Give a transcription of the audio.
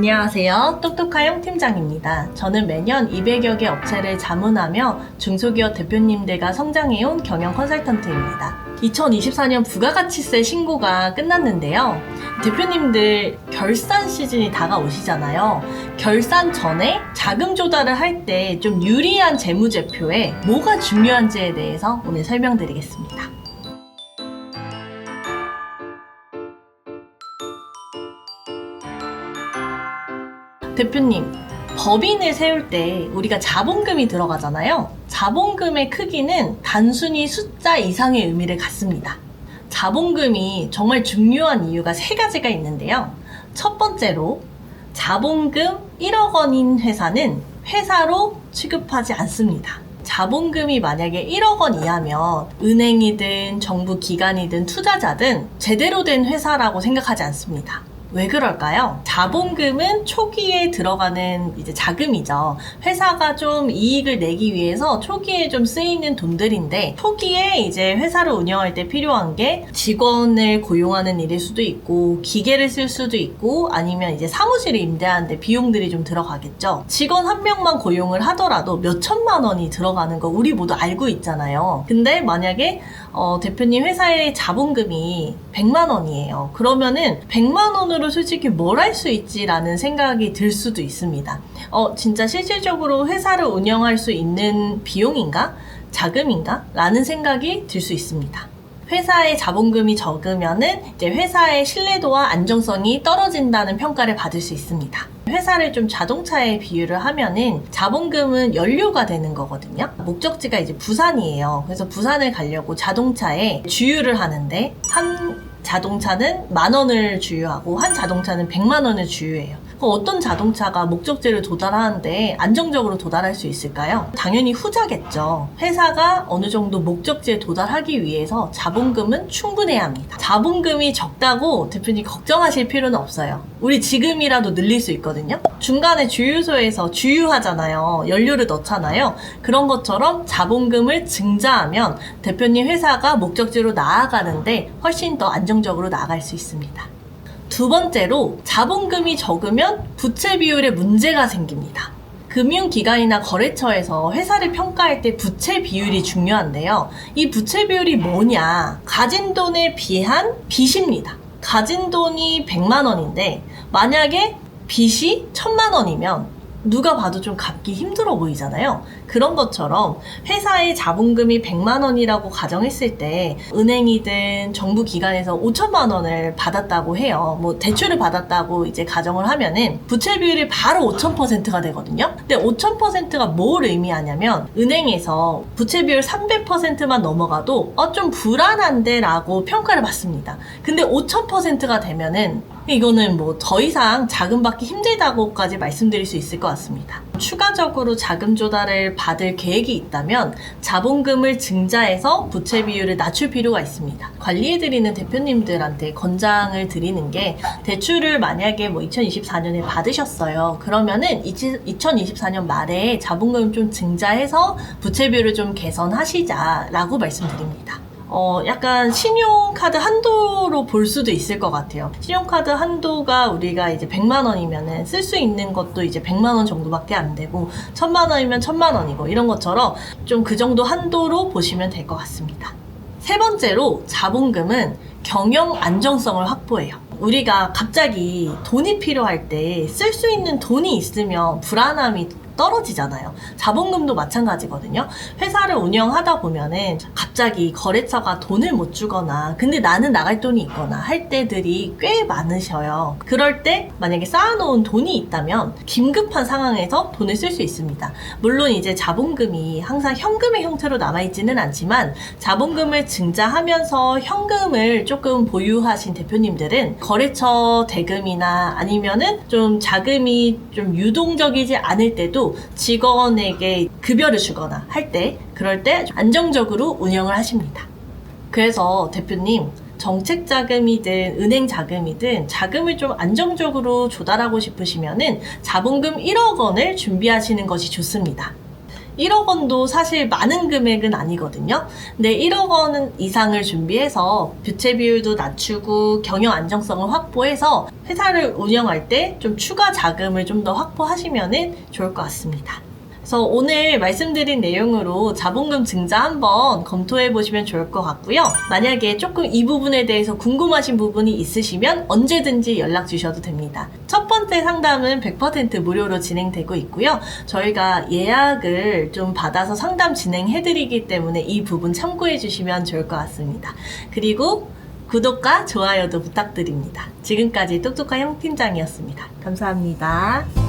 안녕하세요. 똑똑하영 팀장입니다. 저는 매년 200여 개 업체를 자문하며 중소기업 대표님들과 성장해온 경영 컨설턴트입니다. 2024년 부가가치세 신고가 끝났는데요. 대표님들 결산 시즌이 다가오시잖아요. 결산 전에 자금 조달을 할 때 좀 유리한 재무제표에 뭐가 중요한지에 대해서 오늘 설명드리겠습니다. 대표님, 법인을 세울 때 우리가 자본금이 들어가잖아요. 자본금의 크기는 단순히 숫자 이상의 의미를 갖습니다. 자본금이 정말 중요한 이유가 세 가지가 있는데요. 첫 번째로 자본금 1억 원인 회사는 회사로 취급하지 않습니다. 자본금이 만약에 1억 원 이하면 은행이든 정부 기관이든 투자자든 제대로 된 회사라고 생각하지 않습니다. 왜 그럴까요? 자본금은 초기에 들어가는 이제 자금이죠. 회사가 좀 이익을 내기 위해서 초기에 좀 쓰이는 돈들인데, 초기에 이제 회사를 운영할 때 필요한 게 직원을 고용하는 일일 수도 있고, 기계를 쓸 수도 있고, 아니면 이제 사무실을 임대하는데 비용들이 좀 들어가겠죠. 직원 한 명만 고용을 하더라도 몇 천만 원이 들어가는 거 우리 모두 알고 있잖아요. 근데 만약에 대표님 회사의 자본금이 100만 원이에요. 그러면은 100만 원으로 솔직히 뭘 할 수 있지라는 생각이 들 수도 있습니다. 진짜 실질적으로 회사를 운영할 수 있는 비용인가? 자금인가? 라는 생각이 들 수 있습니다. 회사의 자본금이 적으면은 이제 회사의 신뢰도와 안정성이 떨어진다는 평가를 받을 수 있습니다. 회사를 좀 자동차에 비유를 하면은 자본금은 연료가 되는 거거든요. 목적지가 이제 부산이에요. 그래서 부산을 가려고 자동차에 주유를 하는데 한 자동차는 10,000원을 주유하고 한 자동차는 100만 원을 주유해요. 그럼 어떤 자동차가 목적지를 도달하는데 안정적으로 도달할 수 있을까요? 당연히 후자겠죠. 회사가 어느 정도 목적지에 도달하기 위해서 자본금은 충분해야 합니다. 자본금이 적다고 대표님 걱정하실 필요는 없어요. 우리 지금이라도 늘릴 수 있거든요. 중간에 주유소에서 주유하잖아요. 연료를 넣잖아요. 그런 것처럼 자본금을 증자하면 대표님 회사가 목적지로 나아가는데 훨씬 더 안정적으로 나아갈 수 있습니다. 두 번째로 자본금이 적으면 부채 비율에 문제가 생깁니다. 금융기관이나 거래처에서 회사를 평가할 때 부채 비율이 중요한데요. 이 부채 비율이 뭐냐? 가진 돈에 비한 빚입니다. 가진 돈이 100만 원인데 만약에 빚이 1000만 원이면 누가 봐도 좀 갚기 힘들어 보이잖아요. 그런 것처럼 회사의 자본금이 100만 원이라고 가정했을 때 은행이든 정부 기관에서 5천만 원을 받았다고 해요. 뭐 대출을 받았다고 이제 가정을 하면은 부채 비율이 바로 5000%가 되거든요. 근데 5000%가 뭘 의미하냐면 은행에서 부채 비율 300%만 넘어가도 좀 불안한데 라고 평가를 받습니다. 근데 5000%가 되면은 이거는 뭐 더 이상 자금 받기 힘들다고까지 말씀드릴 수 있을 것 같습니다. 추가적으로 자금 조달을 받을 계획이 있다면 자본금을 증자해서 부채 비율을 낮출 필요가 있습니다. 관리해드리는 대표님들한테 권장을 드리는 게 대출을 만약에 뭐 2024년에 받으셨어요. 그러면은 2024년 말에 자본금을 좀 증자해서 부채 비율을 좀 개선하시자라고 말씀드립니다. 약간 신용카드 한도로 볼 수도 있을 것 같아요. 신용카드 한도가 우리가 이제 100만 원이면은 쓸 수 있는 것도 이제 100만 원 정도밖에 안 되고 1000만 원이면 1000만 원이고 이런 것처럼 좀 그 정도 한도로 보시면 될 것 같습니다. 세 번째로 자본금은 경영 안정성을 확보해요. 우리가 갑자기 돈이 필요할 때 쓸 수 있는 돈이 있으면 불안함이 떨어지잖아요. 자본금도 마찬가지거든요. 회사를 운영하다 보면은 갑자기 거래처가 돈을 못 주거나 근데 나는 나갈 돈이 있거나 할 때들이 꽤 많으셔요. 그럴 때 만약에 쌓아놓은 돈이 있다면 긴급한 상황에서 돈을 쓸 수 있습니다. 물론 이제 자본금이 항상 현금의 형태로 남아있지는 않지만 자본금을 증자하면서 현금을 조금 보유하신 대표님들은 거래처 대금이나 아니면은 좀 자금이 좀 유동적이지 않을 때도 직원에게 급여를 주거나 할 때 그럴 때 안정적으로 운영을 하십니다. 그래서 대표님 정책 자금이든 은행 자금이든 자금을 좀 안정적으로 조달하고 싶으시면은 자본금 1억 원을 준비하시는 것이 좋습니다. 1억 원도 사실 많은 금액은 아니거든요. 근데 1억 원 이상을 준비해서 부채 비율도 낮추고 경영 안정성을 확보해서 회사를 운영할 때 좀 추가 자금을 좀 더 확보하시면 좋을 것 같습니다. 그래서 오늘 말씀드린 내용으로 자본금 증자 한번 검토해 보시면 좋을 것 같고요. 만약에 조금 이 부분에 대해서 궁금하신 부분이 있으시면 언제든지 연락 주셔도 됩니다. 첫 번째 상담은 100% 무료로 진행되고 있고요. 저희가 예약을 좀 받아서 상담 진행해 드리기 때문에 이 부분 참고해 주시면 좋을 것 같습니다. 그리고 구독과 좋아요도 부탁드립니다. 지금까지 똑똑한 형 팀장이었습니다. 감사합니다.